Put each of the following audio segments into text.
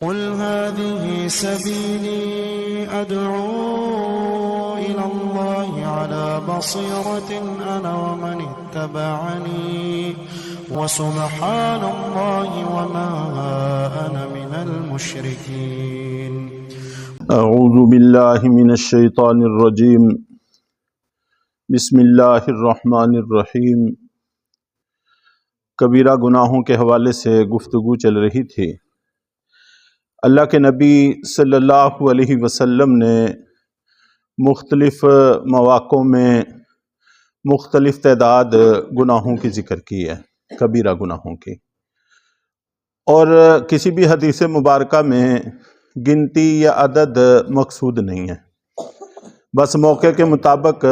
قل هذه سبيلي أدعو إلى الله على بصيرة أنا ومن اتبعني وسبحان الله وما أنا من المشركين۔ اعوذ باللہ من الشیطان الرجیم، بسم اللہ الرحمن الرحیم۔ کبیرہ گناہوں کے حوالے سے گفتگو چل رہی تھی۔ اللہ کے نبی صلی اللہ علیہ وسلم نے مختلف مواقع میں مختلف تعداد گناہوں کی ذکر کی ہے، کبیرہ گناہوں کی، اور کسی بھی حدیث مبارکہ میں گنتی یا عدد مقصود نہیں ہے، بس موقع کے مطابق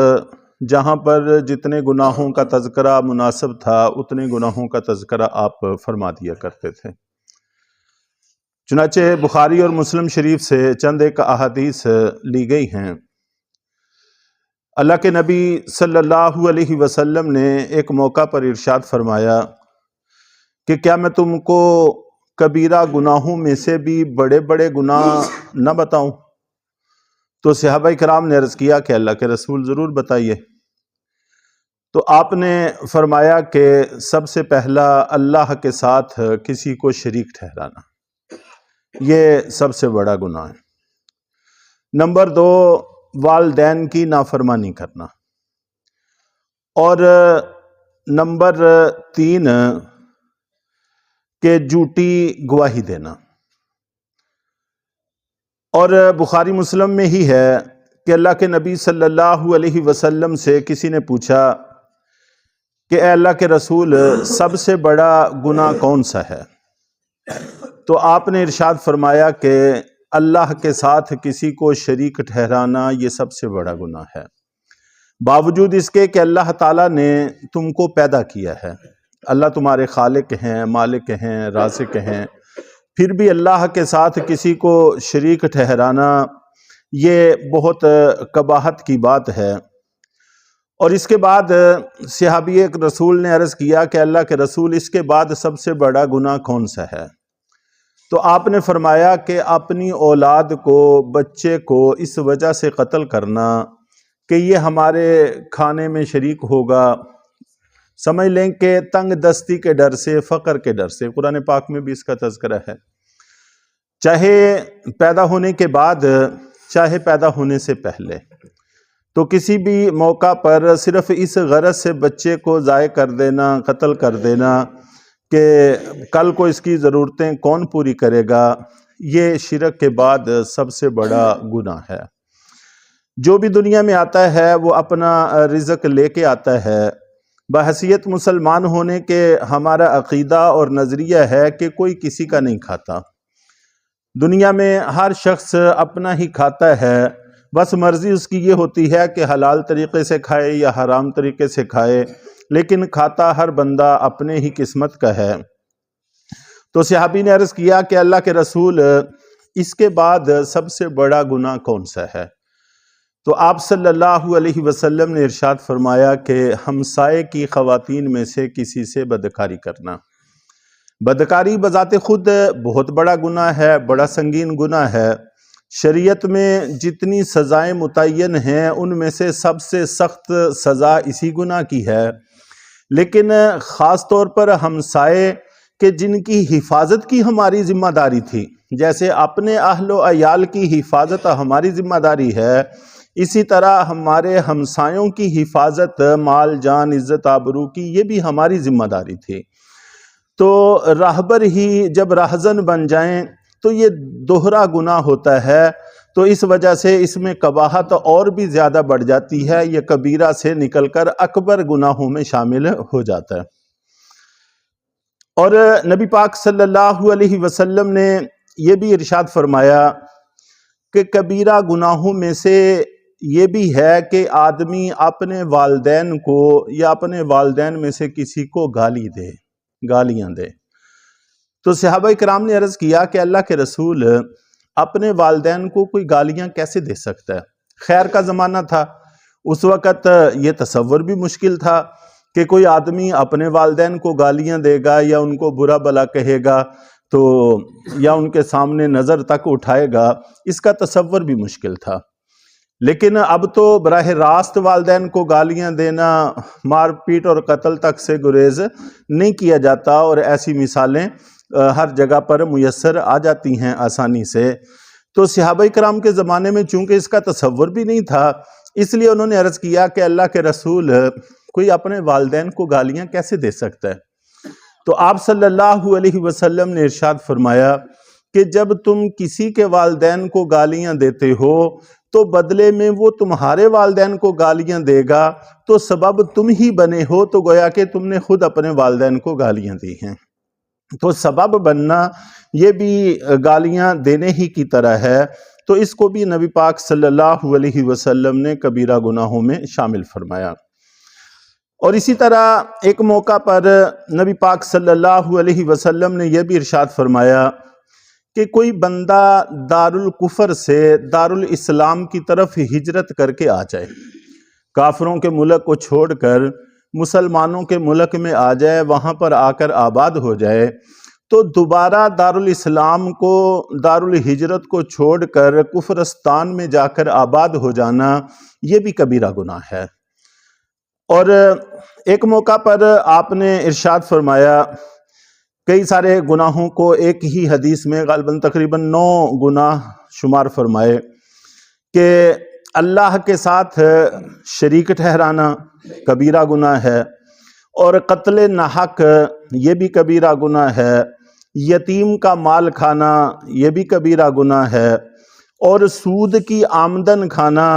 جہاں پر جتنے گناہوں کا تذکرہ مناسب تھا اتنے گناہوں کا تذکرہ آپ فرما دیا کرتے تھے۔ چنانچہ بخاری اور مسلم شریف سے چند ایک احادیث لی گئی ہیں۔ اللہ کے نبی صلی اللہ علیہ وسلم نے ایک موقع پر ارشاد فرمایا کہ کیا میں تم کو کبیرہ گناہوں میں سے بھی بڑے بڑے گناہ نہ بتاؤں؟ تو صحابہ کرام نے عرض کیا کہ اللہ کے رسول ضرور بتائیے۔ تو آپ نے فرمایا کہ سب سے پہلا اللہ کے ساتھ کسی کو شریک ٹھہرانا، یہ سب سے بڑا گناہ ہے۔ نمبر 2، والدین کی نافرمانی کرنا، اور نمبر 3 کہ جھوٹی گواہی دینا۔ اور بخاری مسلم میں ہی ہے کہ اللہ کے نبی صلی اللہ علیہ وسلم سے کسی نے پوچھا کہ اے اللہ کے رسول، سب سے بڑا گناہ کون سا ہے؟ تو آپ نے ارشاد فرمایا کہ اللہ کے ساتھ کسی کو شریک ٹھہرانا یہ سب سے بڑا گناہ ہے، باوجود اس کے کہ اللہ تعالیٰ نے تم کو پیدا کیا ہے، اللہ تمہارے خالق ہیں، مالک ہیں، رازق ہیں، پھر بھی اللہ کے ساتھ کسی کو شریک ٹھہرانا یہ بہت قباحت کی بات ہے۔ اور اس کے بعد صحابی رسول نے عرض کیا کہ اللہ کے رسول، اس کے بعد سب سے بڑا گناہ کون سا ہے؟ تو آپ نے فرمایا کہ اپنی اولاد کو، بچے کو اس وجہ سے قتل کرنا کہ یہ ہمارے کھانے میں شریک ہوگا، سمجھ لیں کہ تنگ دستی کے ڈر سے، فقر کے ڈر سے۔ قرآن پاک میں بھی اس کا تذکرہ ہے، چاہے پیدا ہونے کے بعد، چاہے پیدا ہونے سے پہلے۔ تو کسی بھی موقع پر صرف اس غرض سے بچے کو ضائع کر دینا، قتل کر دینا کہ کل کو اس کی ضرورتیں کون پوری کرے گا، یہ شرک کے بعد سب سے بڑا گناہ ہے۔ جو بھی دنیا میں آتا ہے وہ اپنا رزق لے کے آتا ہے۔ بحیثیت مسلمان ہونے کے ہمارا عقیدہ اور نظریہ ہے کہ کوئی کسی کا نہیں کھاتا، دنیا میں ہر شخص اپنا ہی کھاتا ہے، بس مرضی اس کی یہ ہوتی ہے کہ حلال طریقے سے کھائے یا حرام طریقے سے کھائے، لیکن کھاتا ہر بندہ اپنے ہی قسمت کا ہے۔ تو صحابی نے عرض کیا کہ اللہ کے رسول، اس کے بعد سب سے بڑا گناہ کون سا ہے؟ تو آپ صلی اللہ علیہ وسلم نے ارشاد فرمایا کہ ہمسائے کی خواتین میں سے کسی سے بدکاری کرنا۔ بدکاری بذات خود بہت بڑا گناہ ہے، بڑا سنگین گناہ ہے۔ شریعت میں جتنی سزائیں متعین ہیں ان میں سے سب سے سخت سزا اسی گناہ کی ہے، لیکن خاص طور پر ہمسائے کہ جن کی حفاظت کی ہماری ذمہ داری تھی، جیسے اپنے اہل و عیال کی حفاظت ہماری ذمہ داری ہے، اسی طرح ہمارے ہمسایوں کی حفاظت، مال جان عزت آبرو کی، یہ بھی ہماری ذمہ داری تھی۔ تو راہبر ہی جب راہزن بن جائیں تو یہ دوہرا گناہ ہوتا ہے، تو اس وجہ سے اس میں قباحت اور بھی زیادہ بڑھ جاتی ہے، یہ کبیرہ سے نکل کر اکبر گناہوں میں شامل ہو جاتا ہے۔ اور نبی پاک صلی اللہ علیہ وسلم نے یہ بھی ارشاد فرمایا کہ کبیرہ گناہوں میں سے یہ بھی ہے کہ آدمی اپنے والدین کو یا اپنے والدین میں سے کسی کو گالیاں دے۔ تو صحابہ کرام نے عرض کیا کہ اللہ کے رسول، اپنے والدین کو کوئی گالیاں کیسے دے سکتا ہے؟ خیر کا زمانہ تھا، اس وقت یہ تصور بھی مشکل تھا کہ کوئی آدمی اپنے والدین کو گالیاں دے گا یا ان کو برا بھلا کہے گا، تو یا ان کے سامنے نظر تک اٹھائے گا، اس کا تصور بھی مشکل تھا۔ لیکن اب تو براہ راست والدین کو گالیاں دینا، مار پیٹ اور قتل تک سے گریز نہیں کیا جاتا، اور ایسی مثالیں ہر جگہ پر میسر آ جاتی ہیں آسانی سے۔ تو صحابہ کرام کے زمانے میں چونکہ اس کا تصور بھی نہیں تھا، اس لیے انہوں نے عرض کیا کہ اللہ کے رسول، کوئی اپنے والدین کو گالیاں کیسے دے سکتا ہے؟ تو آپ صلی اللہ علیہ وسلم نے ارشاد فرمایا کہ جب تم کسی کے والدین کو گالیاں دیتے ہو تو بدلے میں وہ تمہارے والدین کو گالیاں دے گا، تو سبب تم ہی بنے ہو، تو گویا کہ تم نے خود اپنے والدین کو گالیاں دی ہیں۔ تو سبب بننا یہ بھی گالیاں دینے ہی کی طرح ہے، تو اس کو بھی نبی پاک صلی اللہ علیہ وسلم نے کبیرہ گناہوں میں شامل فرمایا۔ اور اسی طرح ایک موقع پر نبی پاک صلی اللہ علیہ وسلم نے یہ بھی ارشاد فرمایا کہ کوئی بندہ دارالکفر سے دارالاسلام کی طرف ہجرت کر کے آ جائے، کافروں کے ملک کو چھوڑ کر مسلمانوں کے ملک میں آ جائے، وہاں پر آ کر آباد ہو جائے، تو دوبارہ دارالاسلام کو، دارالہجرت کو چھوڑ کر کفرستان میں جا کر آباد ہو جانا، یہ بھی کبیرہ گناہ ہے۔ اور ایک موقع پر آپ نے ارشاد فرمایا، کئی سارے گناہوں کو ایک ہی حدیث میں غالباً تقریباً 9 گناہ شمار فرمائے، کہ اللہ کے ساتھ شریک ٹھہرانا کبیرہ گناہ ہے، اور قتل ناحق یہ بھی کبیرہ گناہ ہے، یتیم کا مال کھانا یہ بھی کبیرہ گناہ ہے، اور سود کی آمدن کھانا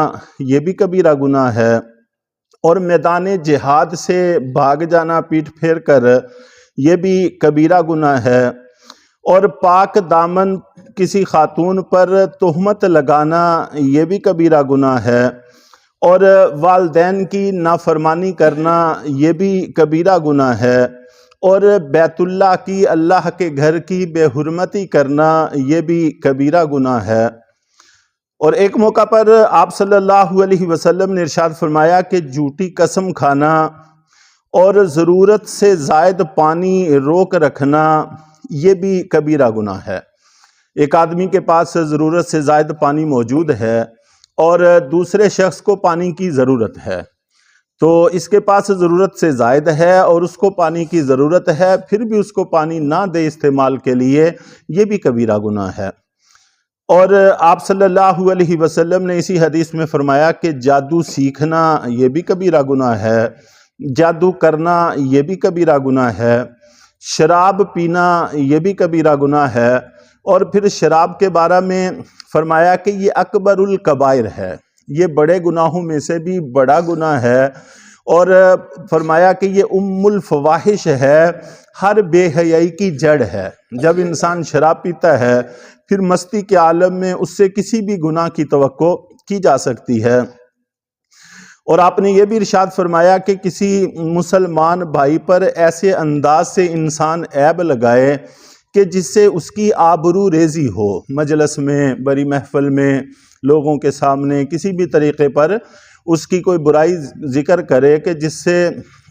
یہ بھی کبیرہ گناہ ہے، اور میدان جہاد سے بھاگ جانا پیٹھ پھیر کر یہ بھی کبیرہ گناہ ہے، اور پاک دامن کسی خاتون پر تہمت لگانا یہ بھی کبیرہ گناہ ہے، اور والدین کی نافرمانی کرنا یہ بھی کبیرہ گناہ ہے، اور بیت اللہ کی، اللہ کے گھر کی بے حرمتی کرنا یہ بھی کبیرہ گناہ ہے۔ اور ایک موقع پر آپ صلی اللہ علیہ وسلم نے ارشاد فرمایا کہ جھوٹی قسم کھانا اور ضرورت سے زائد پانی روک رکھنا یہ بھی کبیرہ گناہ ہے۔ ایک آدمی کے پاس ضرورت سے زائد پانی موجود ہے اور دوسرے شخص کو پانی کی ضرورت ہے، تو اس کے پاس ضرورت سے زائد ہے اور اس کو پانی کی ضرورت ہے، پھر بھی اس کو پانی نہ دے استعمال کے لیے، یہ بھی کبیرہ گناہ ہے۔ اور آپ صلی اللہ علیہ وسلم نے اسی حدیث میں فرمایا کہ جادو سیکھنا یہ بھی کبیرہ گناہ ہے، جادو کرنا یہ بھی کبیرہ گناہ ہے، شراب پینا یہ بھی کبیرہ گناہ ہے، اور پھر شراب کے بارے میں فرمایا کہ یہ اکبر الکبائر ہے، یہ بڑے گناہوں میں سے بھی بڑا گناہ ہے، اور فرمایا کہ یہ ام الفواحش ہے، ہر بے حیائی کی جڑ ہے۔ جب انسان شراب پیتا ہے پھر مستی کے عالم میں اس سے کسی بھی گناہ کی توقع کی جا سکتی ہے۔ اور آپ نے یہ بھی ارشاد فرمایا کہ کسی مسلمان بھائی پر ایسے انداز سے انسان عیب لگائے کہ جس سے اس کی آبرو ریزی ہو، مجلس میں، بڑی محفل میں، لوگوں کے سامنے کسی بھی طریقے پر اس کی کوئی برائی ذکر کرے کہ جس سے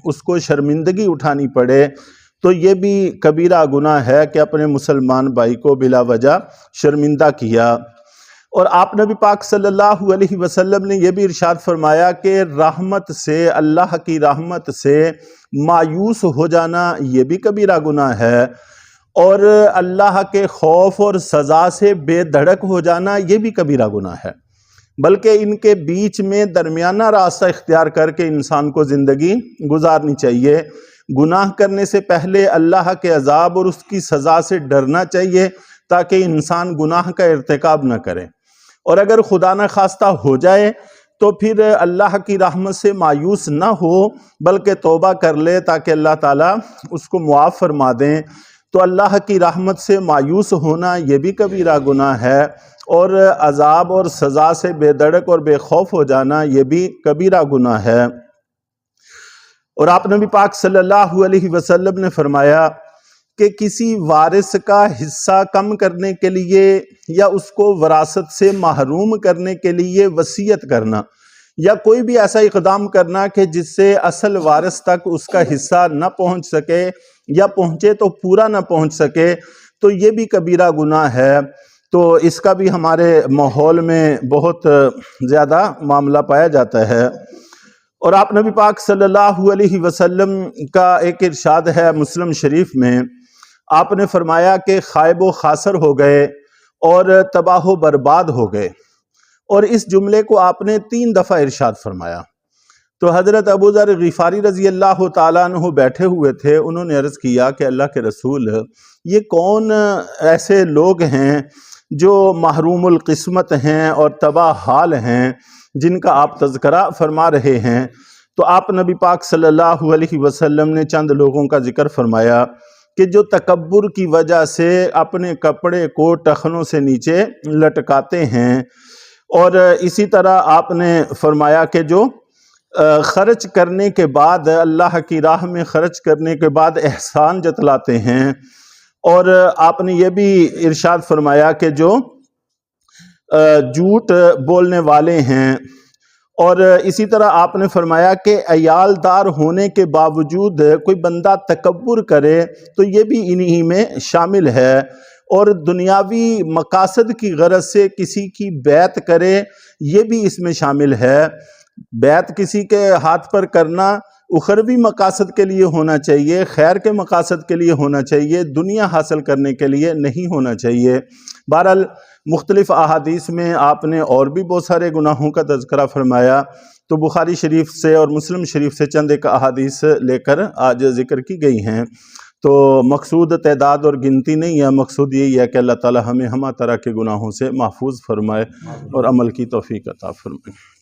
اس کو شرمندگی اٹھانی پڑے، تو یہ بھی کبیرہ گناہ ہے کہ اپنے مسلمان بھائی کو بلا وجہ شرمندہ کیا۔ اور آپ نبی پاک صلی اللہ علیہ وسلم نے یہ بھی ارشاد فرمایا کہ رحمت سے، اللہ کی رحمت سے مایوس ہو جانا یہ بھی کبیرہ گناہ ہے، اور اللہ کے خوف اور سزا سے بے دھڑک ہو جانا یہ بھی کبیرہ گناہ ہے۔ بلکہ ان کے بیچ میں درمیانہ راستہ اختیار کر کے انسان کو زندگی گزارنی چاہیے۔ گناہ کرنے سے پہلے اللہ کے عذاب اور اس کی سزا سے ڈرنا چاہیے تاکہ انسان گناہ کا ارتکاب نہ کرے، اور اگر خدا نہ خواستہ ہو جائے تو پھر اللہ کی رحمت سے مایوس نہ ہو بلکہ توبہ کر لے تاکہ اللہ تعالیٰ اس کو معاف فرما دیں۔ تو اللہ کی رحمت سے مایوس ہونا یہ بھی کبیرہ گناہ ہے، اور عذاب اور سزا سے بے دھڑک اور بے خوف ہو جانا یہ بھی کبیرہ گناہ ہے۔ اور آپ نبی پاک صلی اللہ علیہ وسلم نے فرمایا کہ کسی وارث کا حصہ کم کرنے کے لیے یا اس کو وراثت سے محروم کرنے کے لیے وصیت کرنا، یا کوئی بھی ایسا اقدام کرنا کہ جس سے اصل وارث تک اس کا حصہ نہ پہنچ سکے، یا پہنچے تو پورا نہ پہنچ سکے، تو یہ بھی کبیرہ گناہ ہے۔ تو اس کا بھی ہمارے ماحول میں بہت زیادہ معاملہ پایا جاتا ہے۔ اور آپ نبی پاک صلی اللہ علیہ وسلم کا ایک ارشاد ہے مسلم شریف میں، آپ نے فرمایا کہ خائب و خاسر ہو گئے اور تباہ و برباد ہو گئے، اور اس جملے کو آپ نے 3 دفعہ ارشاد فرمایا۔ تو حضرت ابو ذر غفاری رضی اللہ تعالیٰ عنہ بیٹھے ہوئے تھے، انہوں نے عرض کیا کہ اللہ کے رسول، یہ کون ایسے لوگ ہیں جو محروم القسمت ہیں اور تباہ حال ہیں جن کا آپ تذکرہ فرما رہے ہیں؟ تو آپ نبی پاک صلی اللہ علیہ وسلم نے چند لوگوں کا ذکر فرمایا کہ جو تکبر کی وجہ سے اپنے کپڑے کو ٹخنوں سے نیچے لٹکاتے ہیں، اور اسی طرح آپ نے فرمایا کہ جو خرچ کرنے کے بعد، اللہ کی راہ میں خرچ کرنے کے بعد احسان جتلاتے ہیں، اور آپ نے یہ بھی ارشاد فرمایا کہ جو جھوٹ بولنے والے ہیں، اور اسی طرح آپ نے فرمایا کہ عیالدار ہونے کے باوجود کوئی بندہ تکبر کرے تو یہ بھی انہی میں شامل ہے، اور دنیاوی مقاصد کی غرض سے کسی کی بیعت کرے یہ بھی اس میں شامل ہے۔ بیعت کسی کے ہاتھ پر کرنا اخروی مقاصد کے لیے ہونا چاہیے، خیر کے مقاصد کے لیے ہونا چاہیے، دنیا حاصل کرنے کے لیے نہیں ہونا چاہیے۔ بہرحال مختلف احادیث میں آپ نے اور بھی بہت سارے گناہوں کا تذکرہ فرمایا، تو بخاری شریف سے اور مسلم شریف سے چند ایک احادیث لے کر آج ذکر کی گئی ہیں۔ تو مقصود تعداد اور گنتی نہیں ہے، مقصود یہی ہے کہ اللہ تعالی ہمیں ہمہ طرح کے گناہوں سے محفوظ فرمائے اور عمل کی توفیق عطا فرمائے۔